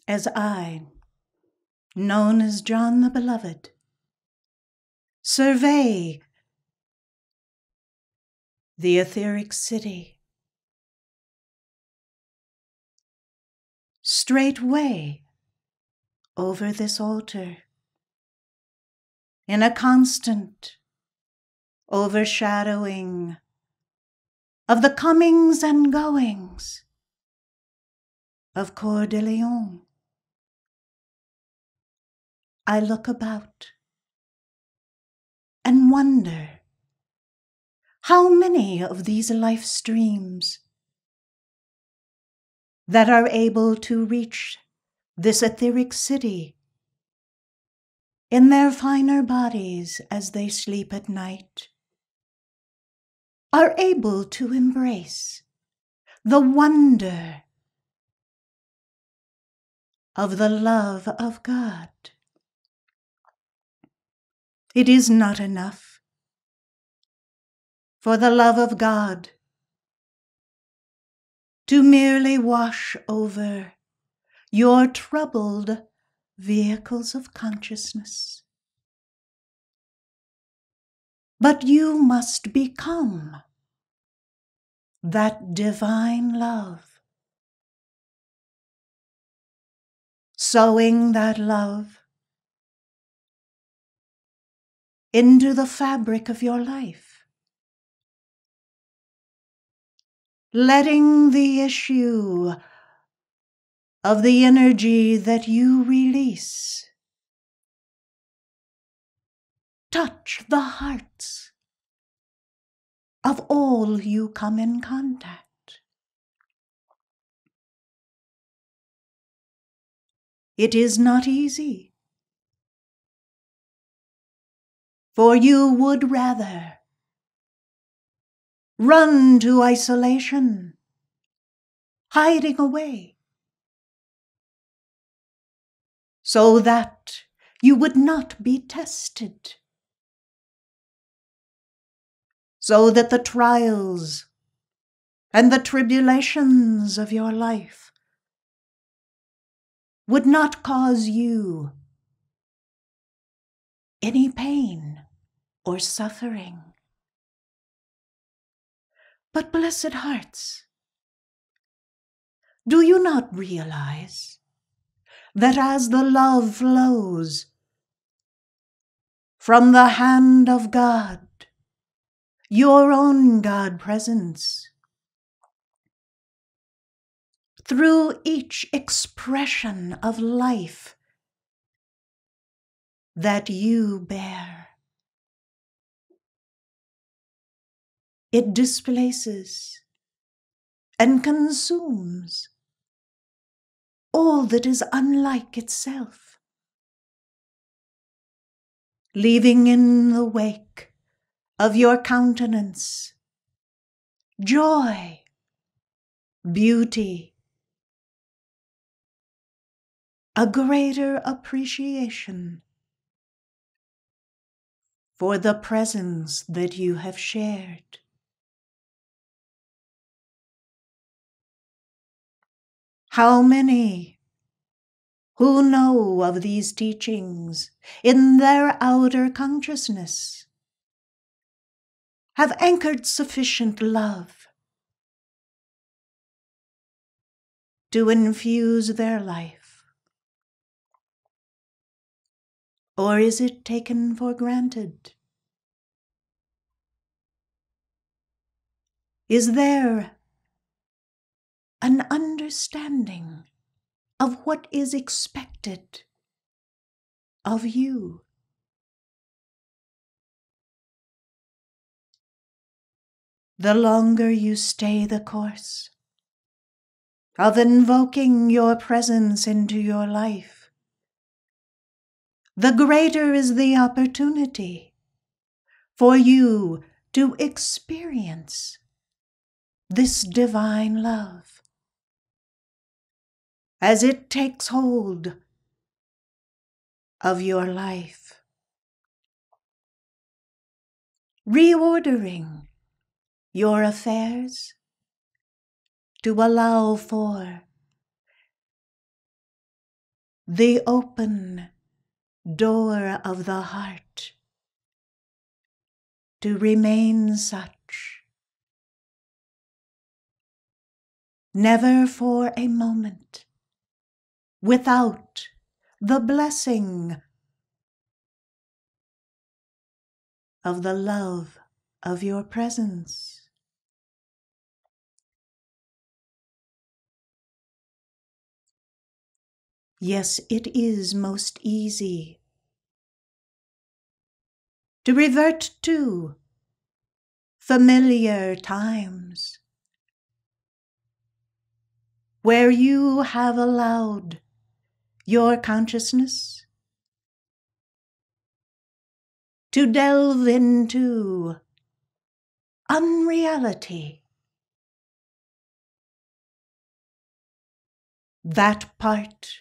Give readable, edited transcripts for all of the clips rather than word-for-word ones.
as I, known as John the Beloved, survey the etheric city, straightway over this altar, in a constant overshadowing of the comings and goings of Coeur de Lion, I look about and wonder how many of these life streams that are able to reach this etheric city in their finer bodies as they sleep at night are able to embrace the wonder of the love of God. It is not enough for the love of God to merely wash over your troubled vehicles of consciousness, but you must become that divine love, sowing that love into the fabric of your life, letting the issue of the energy that you release touch the hearts of all you come in contact. It is not easy, for you would rather run to isolation, hiding away, so that you would not be tested, so that the trials and the tribulations of your life would not cause you any pain or suffering. But blessed hearts, do you not realize that as the love flows from the hand of God, your own God presence, through each expression of life that you bear, it displaces and consumes all that is unlike itself, leaving in the wake of your countenance joy, beauty, a greater appreciation for the presence that you have shared. How many who know of these teachings in their outer consciousness have anchored sufficient love to infuse their life? Or is it taken for granted? Is there an understanding of what is expected of you? The longer you stay the course of invoking your presence into your life, the greater is the opportunity for you to experience this divine love as it takes hold of your life, reordering your affairs to allow for the open door of the heart, to remain such, never for a moment without the blessing of the love of your presence. Yes, it is most easy to revert to familiar times where you have allowed your consciousness to delve into unreality, that part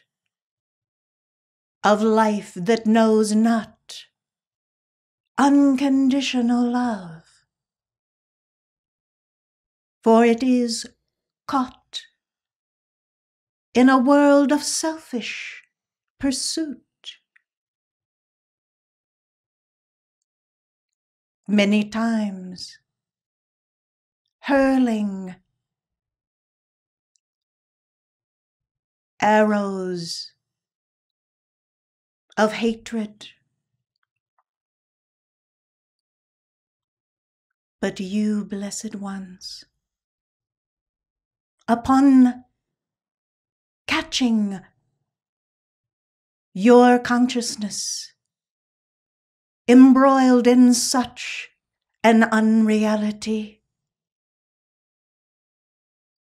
of life that knows not unconditional love, for it is caught in a world of selfish pursuit. Many times hurling arrows of hatred. But you, blessed ones, upon catching your consciousness embroiled in such an unreality,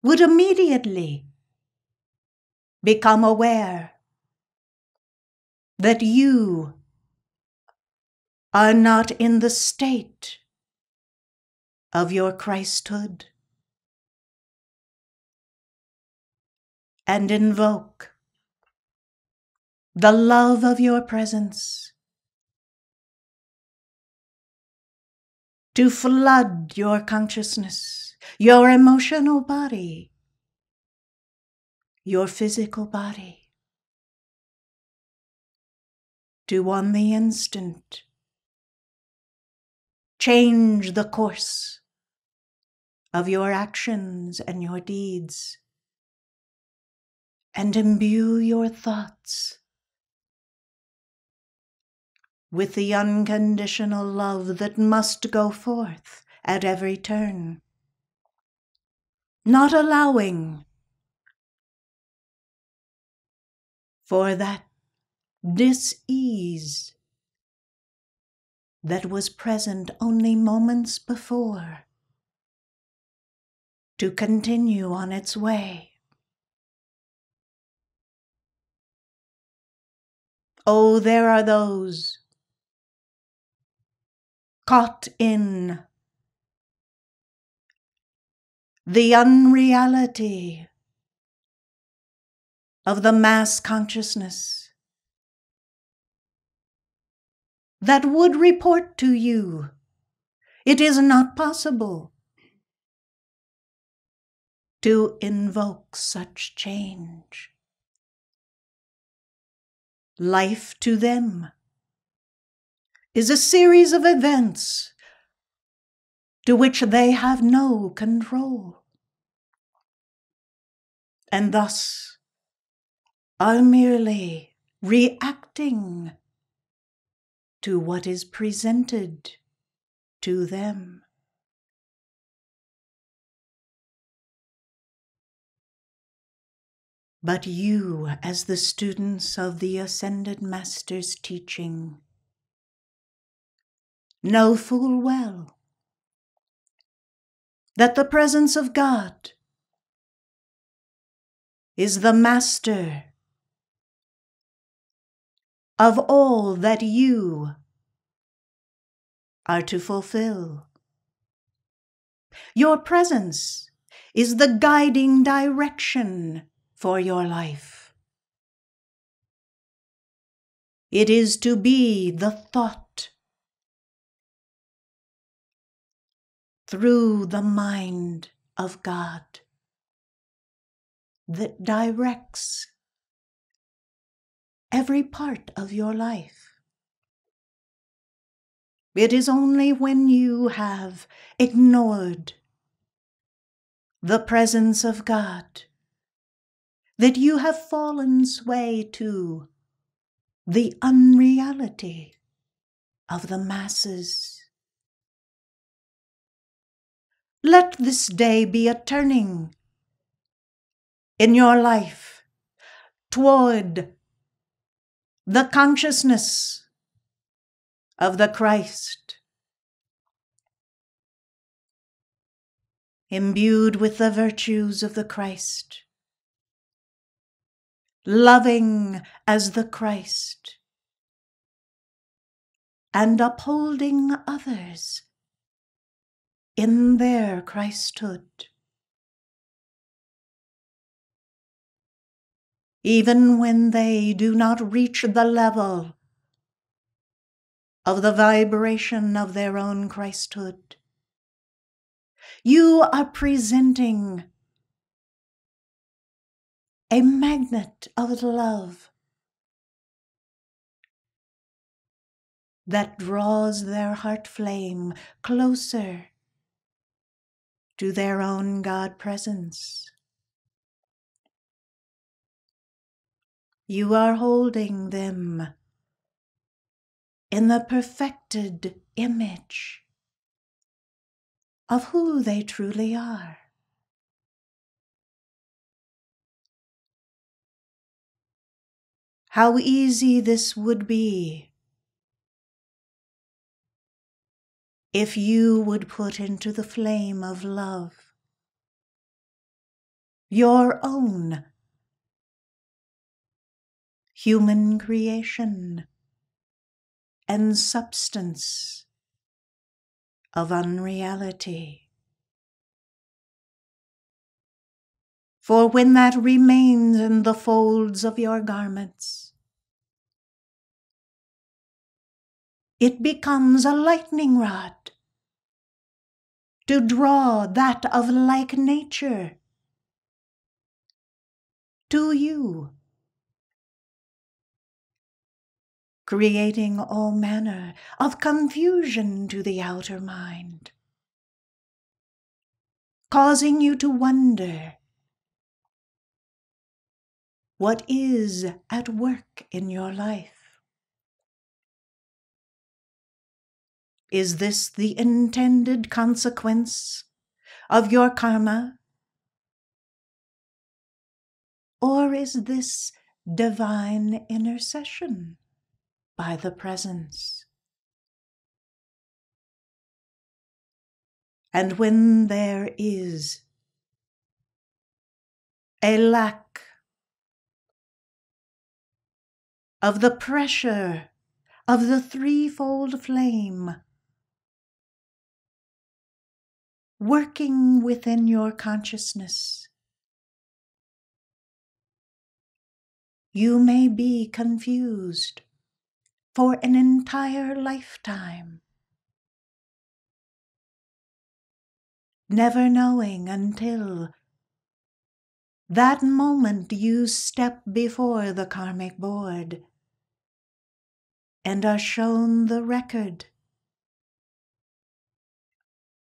would immediately become aware that you are not in the state of your Christhood, and invoke the love of your presence to flood your consciousness, your emotional body, your physical body, to on the instant change the course of your actions and your deeds, and imbue your thoughts with the unconditional love that must go forth at every turn, not allowing for that dis-ease that was present only moments before to continue on its way. Oh, there are those caught in the unreality of the mass consciousness that would report to you, it is not possible to invoke such change. Life to them is a series of events to which they have no control, and thus are merely reacting to what is presented to them. But you, as the students of the Ascended Master's teaching, know full well that the presence of God is the master of all that you are to fulfill. Your presence is the guiding direction for your life. It is to be the thought through the mind of God that directs every part of your life. It is only when you have ignored the presence of God that you have fallen sway to the unreality of the masses. Let this day be a turning in your life toward the consciousness of the Christ, imbued with the virtues of the Christ, loving as the Christ, and upholding others in their Christhood. Even when they do not reach the level of the vibration of their own Christhood, you are presenting a magnet of love that draws their heart flame closer to their own God presence. You are holding them in the perfected image of who they truly are. How easy this would be if you would put into the flame of love your own human creation and substance of unreality. For when that remains in the folds of your garments, it becomes a lightning rod to draw that of like nature to you, creating all manner of confusion to the outer mind, causing you to wonder what is at work in your life. Is this the intended consequence of your karma? Or is this divine intercession by the presence? And when there is a lack of the pressure of the threefold flame working within your consciousness, you may be confused for an entire lifetime, never knowing until that moment you step before the karmic board and are shown the record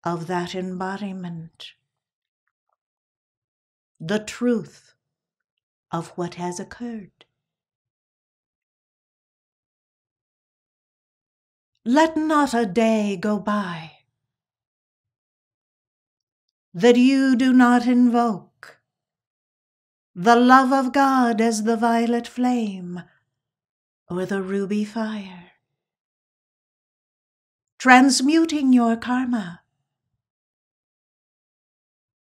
of that embodiment, the truth of what has occurred. Let not a day go by that you do not invoke the love of God as the violet flame or the ruby fire, transmuting your karma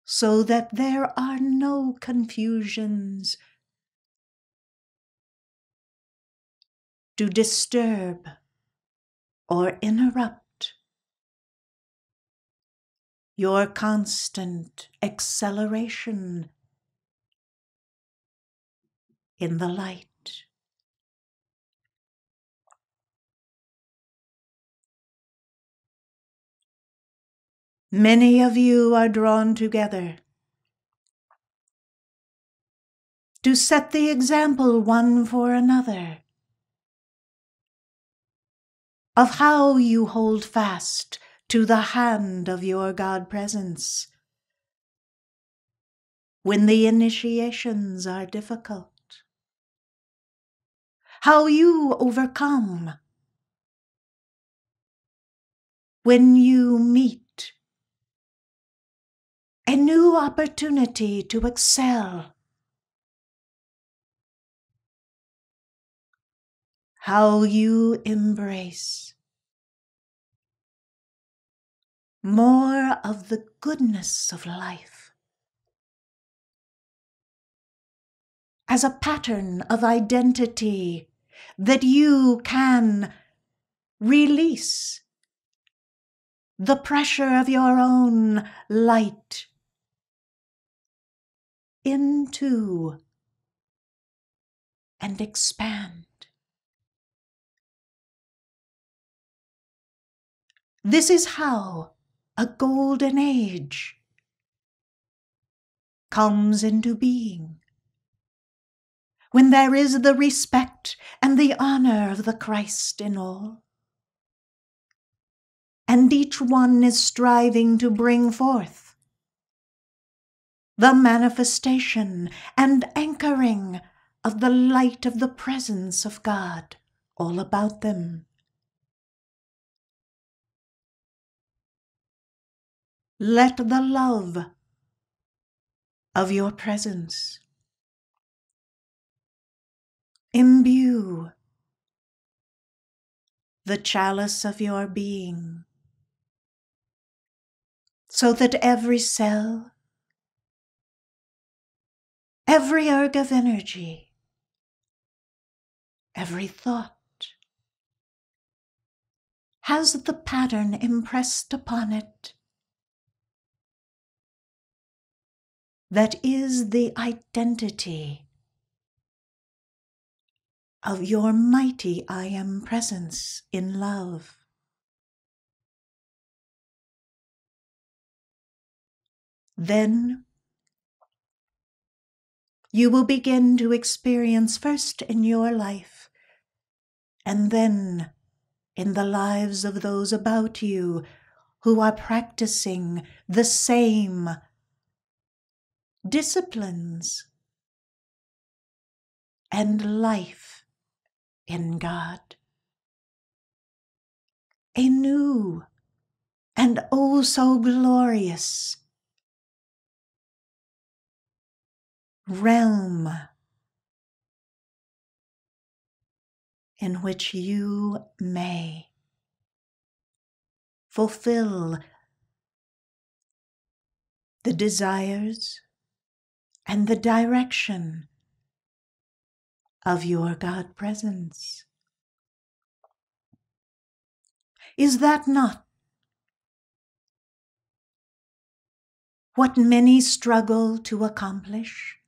so that there are no confusions to disturb or interrupt your constant acceleration in the light. Many of you are drawn together to set the example one for another of how you hold fast to the hand of your God presence when the initiations are difficult, how you overcome when you meet a new opportunity to excel, how you embrace more of the goodness of life as a pattern of identity that you can release the pressure of your own light into and expand. This is how a golden age comes into being, when there is the respect and the honor of the Christ in all, and each one is striving to bring forth the manifestation and anchoring of the light of the presence of God all about them. Let the love of your presence imbue the chalice of your being, so that every cell, every erg of energy, every thought has the pattern impressed upon it that is the identity of your mighty I Am presence in love. Then you will begin to experience first in your life, and then in the lives of those about you who are practicing the same disciplines and life in God. A new and oh so glorious realm in which you may fulfill the desires and the direction of your God presence. Is that not what many struggle to accomplish?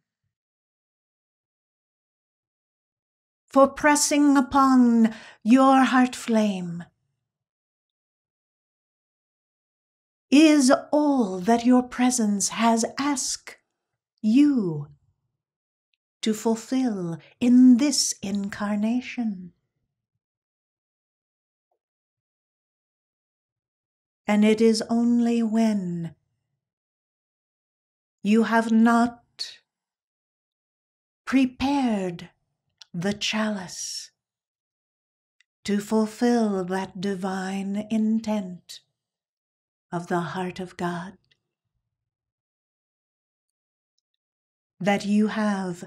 For pressing upon your heart flame is all that your presence has asked you to fulfill in this incarnation. And it is only when you have not prepared the chalice to fulfill that divine intent of the heart of God that you have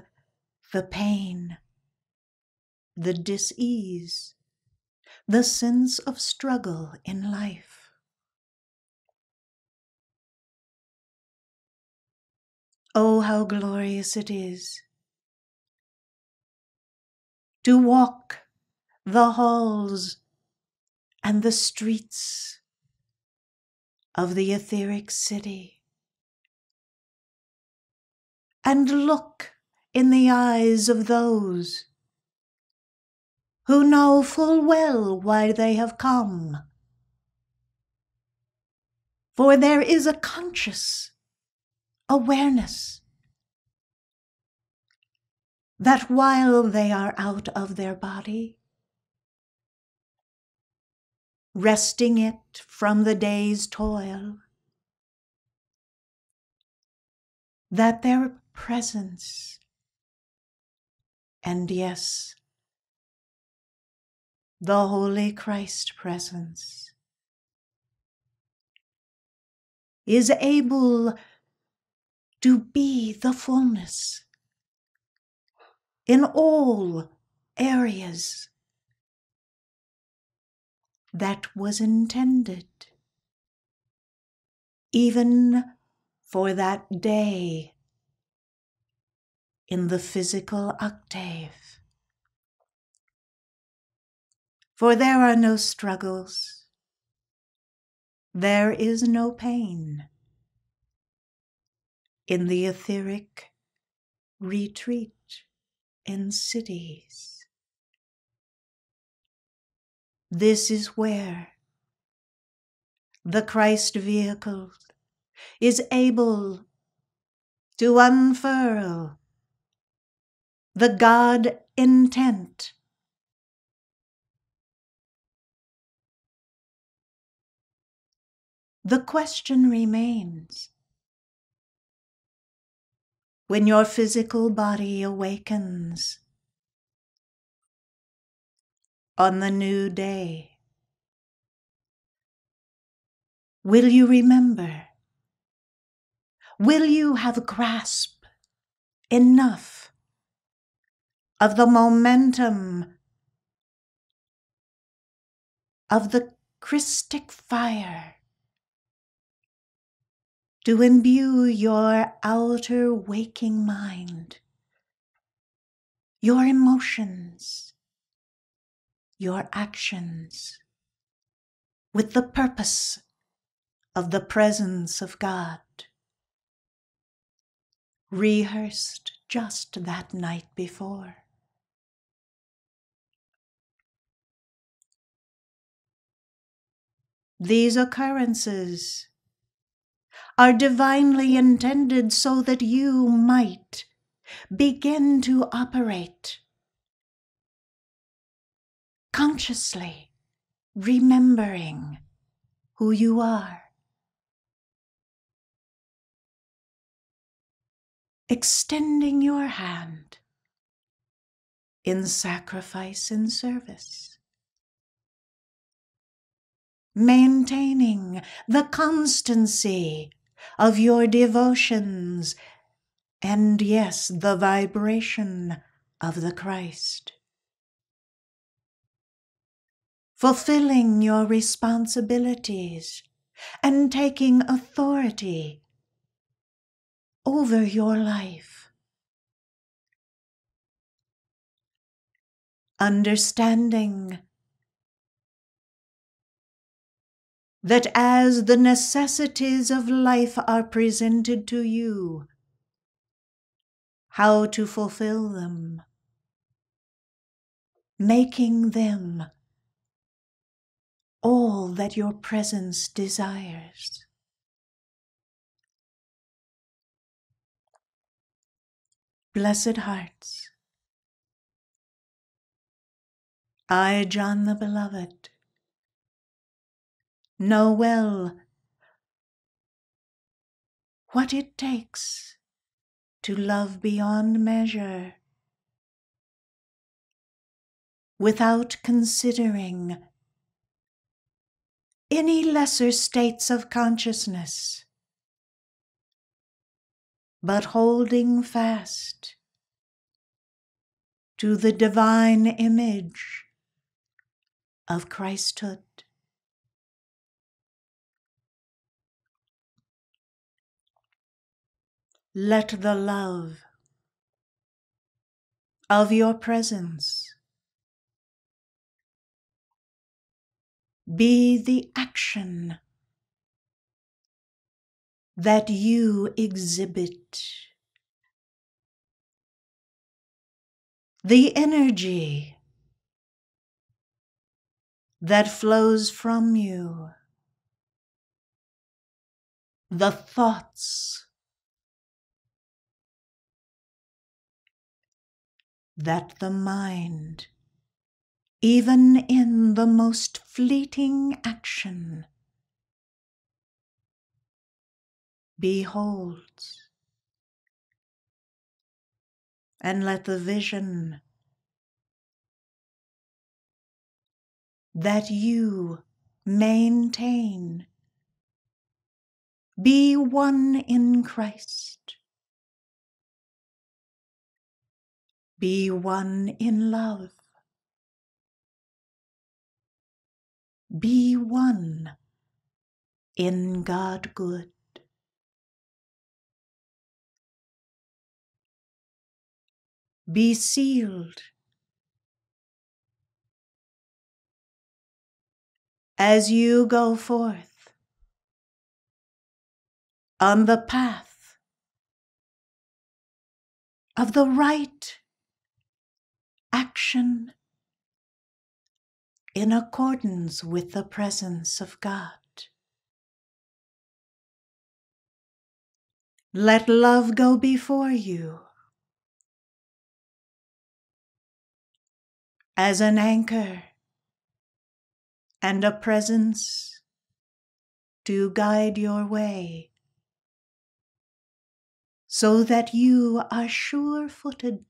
the pain, the dis-ease, the sense of struggle in life. Oh, how glorious it is to walk the halls and the streets of the etheric city and look in the eyes of those who know full well why they have come. For there is a conscious awareness that while they are out of their body, resting it from the day's toil, that their presence, and yes, the Holy Christ presence, is able to be the fullness in all areas that was intended, even for that day in the physical octave. For there are no struggles, there is no pain in the etheric retreat in cities. This is where the Christ vehicle is able to unfurl the God intent. The question remains, when your physical body awakens on the new day, will you remember? Will you have grasp enough of the momentum of the Christic fire to imbue your outer waking mind, your emotions, your actions, with the purpose of the presence of God, rehearsed just that night before? These occurrences are divinely intended so that you might begin to operate consciously, remembering who you are, extending your hand in sacrifice and service, maintaining the constancy of your devotions, and yes, the vibration of the Christ, fulfilling your responsibilities and taking authority over your life, understanding that as the necessities of life are presented to you, how to fulfill them, making them all that your presence desires. Blessed hearts, I, John the Beloved, know well what it takes to love beyond measure without considering any lesser states of consciousness, but holding fast to the divine image of Christhood. Let the love of your presence be the action that you exhibit, the energy that flows from you, the thoughts that the mind even in the most fleeting action, beholds, and let the vision that you maintain be one in Christ, be one in love, be one in God good. Be sealed as you go forth on the path of the right action in accordance with the presence of God. Let love go before you as an anchor and a presence to guide your way, so that you are sure-footed,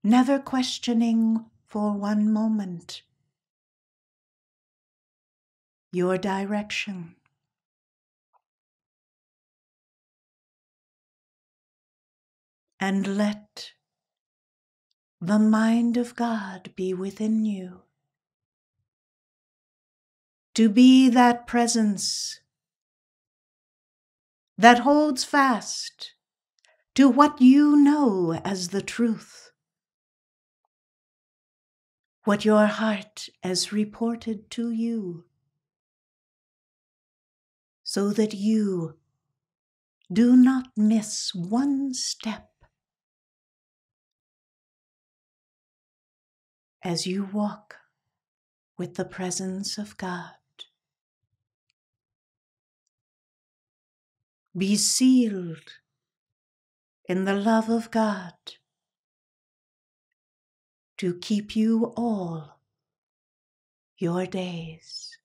never questioning for one moment your direction. And let the mind of God be within you, to be that presence that holds fast to what you know as the truth, what your heart has reported to you, so that you do not miss one step as you walk with the presence of God. Be sealed in the love of God to keep you all your days.